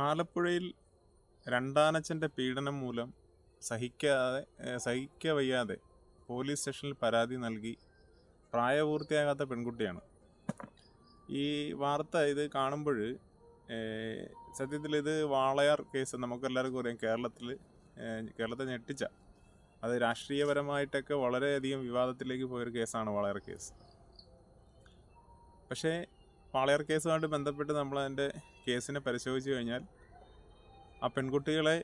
ആലപ്പുഴയിൽ രണ്ടാനച്ഛൻ്റെ പീഡനം മൂലം സഹിക്കവയ്യാതെ പോലീസ് സ്റ്റേഷനിൽ പരാതി നൽകി പ്രായപൂർത്തിയാകാത്ത പെൺകുട്ടിയാണ്. ഈ വാർത്ത ഇത് കാണുമ്പോൾ സത്യത്തിൽ ഇത് വാളയാർ കേസ് നമുക്കെല്ലാവർക്കും അറിയാം. കേരളത്തെ ഞെട്ടിച്ച, അത് രാഷ്ട്രീയപരമായിട്ടൊക്കെ വളരെയധികം വിവാദത്തിലേക്ക് പോയൊരു കേസാണ് വാളയാർ കേസ്. പക്ഷേ വാളയാർ കേസുമായിട്ട് ബന്ധപ്പെട്ട് നമ്മളതിൻ്റെ കേസിനെ പരിശോധിച്ച് കഴിഞ്ഞാൽ ആ പെൺകുട്ടികളെ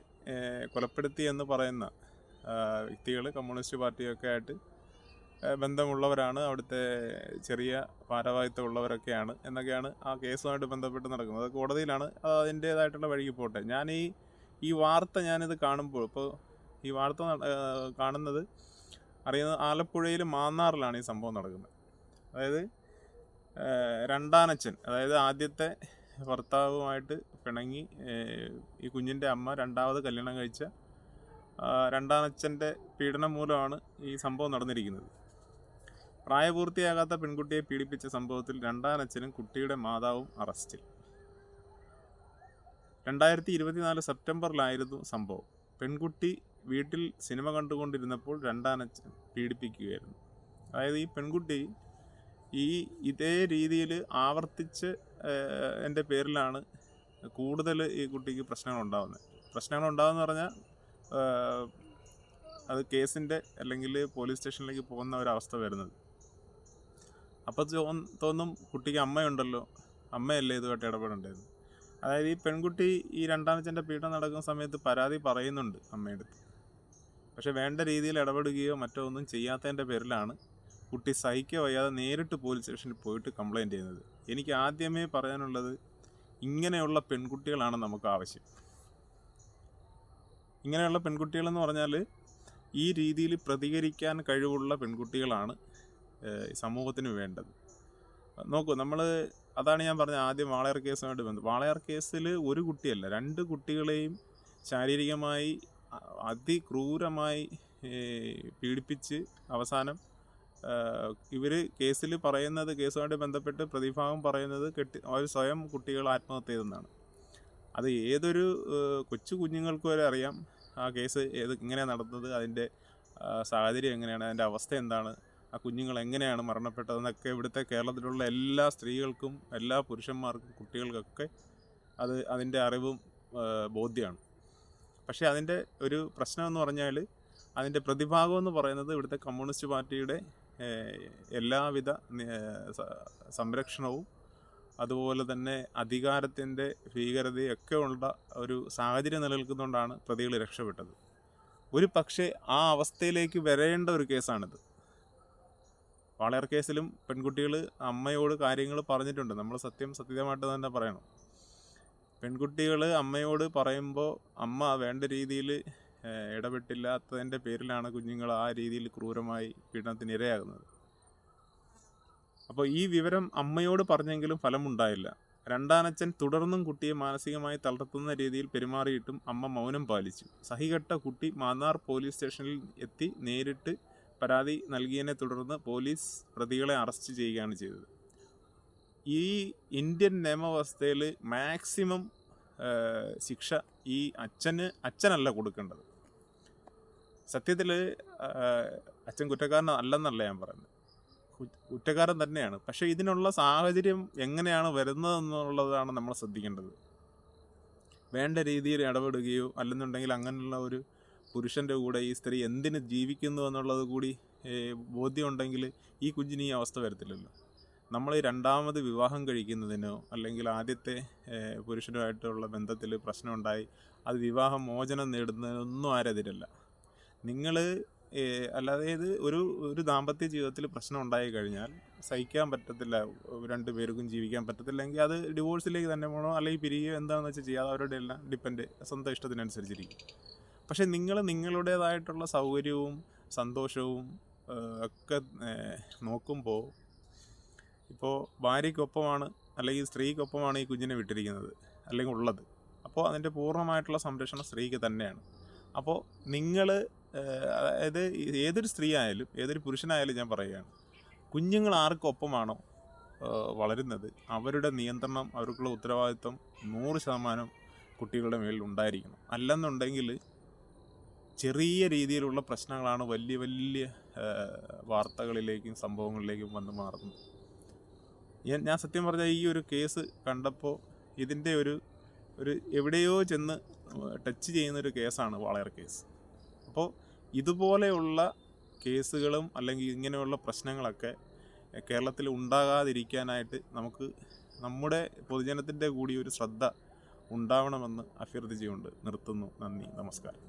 കൊലപ്പെടുത്തി എന്ന് പറയുന്ന വ്യക്തികൾ കമ്മ്യൂണിസ്റ്റ് പാർട്ടിയൊക്കെ ആയിട്ട് ബന്ധമുള്ളവരാണ്, അവിടുത്തെ ചെറിയ ഭാരവാഹിത്വമുള്ളവരൊക്കെയാണ് എന്നൊക്കെയാണ് ആ കേസുമായിട്ട് ബന്ധപ്പെട്ട് നടക്കുന്നത്. അത് കോടതിയിലാണ്, അതിൻ്റേതായിട്ടുള്ള വഴിക്ക് പോട്ടെ. ഈ വാർത്ത ഞാനിത് കാണുമ്പോൾ, ഇപ്പോൾ ഈ വാർത്ത കാണുന്നത് അറിയുന്നത് ആലപ്പുഴയിൽ മാന്നാറിലാണ് ഈ സംഭവം നടക്കുന്നത്. അതായത് രണ്ടാനച്ഛൻ, അതായത് ആദ്യത്തെ ഭർത്താവുമായിട്ട് പിണങ്ങി ഈ കുഞ്ഞിൻ്റെ അമ്മ രണ്ടാമത് കല്യാണം കഴിച്ച രണ്ടാനച്ഛൻ്റെ പീഡനം മൂലമാണ് ഈ സംഭവം നടന്നിരിക്കുന്നത്. പ്രായപൂർത്തിയാകാത്ത പെൺകുട്ടിയെ പീഡിപ്പിച്ച സംഭവത്തിൽ രണ്ടാനച്ഛനും കുട്ടിയുടെ മാതാവും അറസ്റ്റിൽ. 2024 സെപ്റ്റംബറിലായിരുന്നു സംഭവം. പെൺകുട്ടി വീട്ടിൽ സിനിമ കണ്ടുകൊണ്ടിരുന്നപ്പോൾ രണ്ടാനച്ഛൻ പീഡിപ്പിക്കുകയായിരുന്നു. അതായത് ഈ പെൺകുട്ടി ഇതേ രീതിയിൽ ആവർത്തിച്ച് എൻ്റെ പേരിലാണ് കൂടുതൽ ഈ കുട്ടിക്ക് പ്രശ്നങ്ങളുണ്ടാകുമെന്ന് പറഞ്ഞാൽ അത് കേസിൻ്റെ അല്ലെങ്കിൽ പോലീസ് സ്റ്റേഷനിലേക്ക് പോകുന്ന ഒരവസ്ഥ വരുന്നത്. അപ്പോൾ തോന്നും കുട്ടിക്ക് അമ്മയുണ്ടല്ലോ, അമ്മയല്ലേ ഇതുമായിട്ട് ഇടപെടേണ്ടത്. അതായത് ഈ പെൺകുട്ടി ഈ രണ്ടാനച്ഛൻ്റെ പീഡനം നടക്കുന്ന സമയത്ത് പരാതി പറയുന്നുണ്ട് അമ്മയുടെ അടുത്ത്. പക്ഷെ വേണ്ട രീതിയിൽ ഇടപെടുകയോ മറ്റോ ഒന്നും ചെയ്യാത്തതിൻ്റെ പേരിലാണ് കുട്ടി സഹിക്കവയ്യാതെ നേരിട്ട് പോലീസ് സ്റ്റേഷനിൽ പോയിട്ട് കംപ്ലയിൻറ്റ് ചെയ്യുന്നത്. എനിക്ക് ആദ്യമേ പറയാനുള്ളത്, ഇങ്ങനെയുള്ള പെൺകുട്ടികളാണ് നമുക്ക് ആവശ്യം. ഇങ്ങനെയുള്ള പെൺകുട്ടികളെന്ന് പറഞ്ഞാൽ ഈ രീതിയിൽ പ്രതികരിക്കാൻ കഴിവുള്ള പെൺകുട്ടികളാണ് സമൂഹത്തിന് വേണ്ടത്. നോക്കൂ, അതാണ് ഞാൻ പറഞ്ഞ ആദ്യം വാളയാർ കേസുമായിട്ട് ബന്ധം. വാളയാർ കേസിൽ ഒരു കുട്ടിയല്ല, 2 കുട്ടികളെയും ശാരീരികമായി അതിക്രൂരമായി പീഡിപ്പിച്ച് അവസാനം ഇവർ കേസിൽ പറയുന്നത്, കേസുമായിട്ട് ബന്ധപ്പെട്ട് പ്രതിഭാഗം പറയുന്നത് അവർ സ്വയം കുട്ടികൾ ആത്മഹത്യ ചെയ്തെന്നാണ്. അത് ഏതൊരു കൊച്ചു കുഞ്ഞുങ്ങൾക്ക് വരെ അറിയാം ആ കേസ് എങ്ങനെയാണ് നടന്നത്, അതിൻ്റെ സാഹചര്യം എങ്ങനെയാണ്, അതിൻ്റെ അവസ്ഥ എന്താണ്, ആ കുഞ്ഞുങ്ങൾ എങ്ങനെയാണ് മരണപ്പെട്ടതെന്നൊക്കെ ഇവിടുത്തെ കേരളത്തിലുള്ള എല്ലാ സ്ത്രീകൾക്കും എല്ലാ പുരുഷന്മാർക്കും കുട്ടികൾക്കൊക്കെ അതിൻ്റെ അറിവും ബോധ്യമാണ്. പക്ഷേ അതിൻ്റെ ഒരു പ്രശ്നമെന്ന് പറഞ്ഞാൽ, അതിൻ്റെ പ്രതിഭാഗം എന്ന് പറയുന്നത് ഇവിടുത്തെ കമ്മ്യൂണിസ്റ്റ് പാർട്ടിയുടെ എല്ലാവിധ സംരക്ഷണവും അതുപോലെ തന്നെ അധികാരത്തിൻ്റെ ഭീകരതയൊക്കെ ഉള്ള ഒരു സാഹചര്യം നിലനിൽക്കുന്നതുകൊണ്ടാണ് പ്രതികൾ രക്ഷപ്പെട്ടത്. ഒരു പക്ഷേ ആ അവസ്ഥയിലേക്ക് വരേണ്ട ഒരു കേസാണിത്. വാളയാർ കേസിലും പെൺകുട്ടികൾ അമ്മയോട് കാര്യങ്ങൾ പറഞ്ഞിട്ടുണ്ട്. നമ്മൾ സത്യമായിട്ട് തന്നെ പറയണം. പെൺകുട്ടികൾ അമ്മയോട് പറയുമ്പോൾ അമ്മ വേണ്ട രീതിയിൽ ഇടപെട്ടില്ലാത്തതിൻ്റെ പേരിലാണ് കുഞ്ഞുങ്ങൾ ആ രീതിയിൽ ക്രൂരമായി പീഡനത്തിന് ഇരയാകുന്നത്. അപ്പോൾ ഈ വിവരം അമ്മയോട് പറഞ്ഞെങ്കിലും ഫലമുണ്ടായില്ല. രണ്ടാനച്ഛൻ തുടർന്നും കുട്ടിയെ മാനസികമായി തളർത്തുന്ന രീതിയിൽ പെരുമാറിയിട്ടും അമ്മ മൗനം പാലിച്ചു. സഹികെട്ട കുട്ടി മാന്നാർ പോലീസ് സ്റ്റേഷനിൽ എത്തി നേരിട്ട് പരാതി നൽകിയതിനെ തുടർന്ന് പോലീസ് പ്രതികളെ അറസ്റ്റ് ചെയ്യുകയാണ് ചെയ്തത്. ഈ ഇന്ത്യൻ നിയമവ്യവസ്ഥയിൽ മാക്സിമം ശിക്ഷ ഈ അച്ഛനല്ല കൊടുക്കേണ്ടത്. സത്യത്തിൽ അച്ഛൻ കുറ്റക്കാരനല്ലെന്നല്ല ഞാൻ പറയുന്നത്, കുറ്റക്കാരൻ തന്നെയാണ്. പക്ഷേ ഇതിനുള്ള സാഹചര്യം എങ്ങനെയാണ് വരുന്നതെന്നുള്ളതാണ് നമ്മൾ ശ്രദ്ധിക്കേണ്ടത്. വേണ്ട രീതിയിൽ ഇടപെടുകയോ അല്ലെന്നുണ്ടെങ്കിൽ അങ്ങനെയുള്ള ഒരു പുരുഷൻ്റെ കൂടെ ഈ സ്ത്രീ എന്തിന് ജീവിക്കുന്നു എന്നുള്ളത് കൂടി ബോധ്യമുണ്ടെങ്കിൽ ഈ കുഞ്ഞിന് ഈ അവസ്ഥ വരത്തില്ലല്ലോ. നമ്മൾ രണ്ടാമത് വിവാഹം കഴിക്കുന്നതിനോ അല്ലെങ്കിൽ ആദ്യത്തെ പുരുഷനുമായിട്ടുള്ള ബന്ധത്തിൽ പ്രശ്നമുണ്ടായി അത് വിവാഹമോചനം നേടുന്നതിനൊന്നും ആരെതിരല്ല. നിങ്ങൾ അല്ലാതെ ഒരു ദാമ്പത്യ ജീവിതത്തിൽ പ്രശ്നം ഉണ്ടായി കഴിഞ്ഞാൽ സഹിക്കാൻ പറ്റത്തില്ല, 2 പേർക്കും ജീവിക്കാൻ പറ്റത്തില്ലെങ്കിൽ അത് ഡിവോഴ്സിലേക്ക് തന്നെ പോകണോ അല്ലെങ്കിൽ പിരിയുകയോ എന്താണെന്ന് വെച്ചാൽ ചെയ്യാതെ അവരുടെ എല്ലാം സ്വന്തം ഇഷ്ടത്തിനനുസരിച്ചിരിക്കും. പക്ഷേ നിങ്ങൾ നിങ്ങളുടേതായിട്ടുള്ള സൗകര്യവും സന്തോഷവും ഒക്കെ നോക്കുമ്പോൾ, ഇപ്പോൾ ഭാര്യയ്ക്കൊപ്പമാണ് അല്ലെങ്കിൽ സ്ത്രീക്കൊപ്പമാണ് ഈ കുഞ്ഞിനെ വിട്ടിരിക്കുന്നത് അല്ലെങ്കിൽ ഉള്ളത്, അപ്പോൾ അതിൻ്റെ പൂർണ്ണമായിട്ടുള്ള സംരക്ഷണം സ്ത്രീക്ക് തന്നെയാണ്. അപ്പോൾ നിങ്ങൾ അതായത് ഏതൊരു സ്ത്രീ ആയാലും ഏതൊരു പുരുഷനായാലും ഞാൻ പറയുകയാണ്, കുഞ്ഞുങ്ങൾ ആർക്കൊപ്പമാണോ വളരുന്നത് അവരുടെ നിയന്ത്രണം, അവർക്കുള്ള ഉത്തരവാദിത്വം 100% കുട്ടികളുടെ മേലിൽ ഉണ്ടായിരിക്കണം. അല്ലെന്നുണ്ടെങ്കിൽ ചെറിയ രീതിയിലുള്ള പ്രശ്നങ്ങളാണ് വലിയ വലിയ വാർത്തകളിലേക്കും സംഭവങ്ങളിലേക്കും വന്ന് മാറുന്നത്. ഞാൻ സത്യം പറഞ്ഞാൽ ഈ ഒരു കേസ് കണ്ടപ്പോൾ ഇതിൻ്റെ ഒരു എവിടെയോ ചെന്ന് ടച്ച് ചെയ്യുന്നൊരു കേസാണ് വാളയാർ കേസ്. അപ്പോൾ ഇതുപോലെയുള്ള കേസുകളും അല്ലെങ്കിൽ ഇങ്ങനെയുള്ള പ്രശ്നങ്ങളൊക്കെ കേരളത്തിൽ ഉണ്ടാകാതിരിക്കാനായിട്ട് നമുക്ക് നമ്മുടെ പൊതുജനത്തിൻ്റെ കൂടി ഒരു ശ്രദ്ധ ഉണ്ടാവണമെന്ന് അഭ്യർത്ഥിച്ചുകൊണ്ട് നിർത്തുന്നു. നന്ദി, നമസ്കാരം.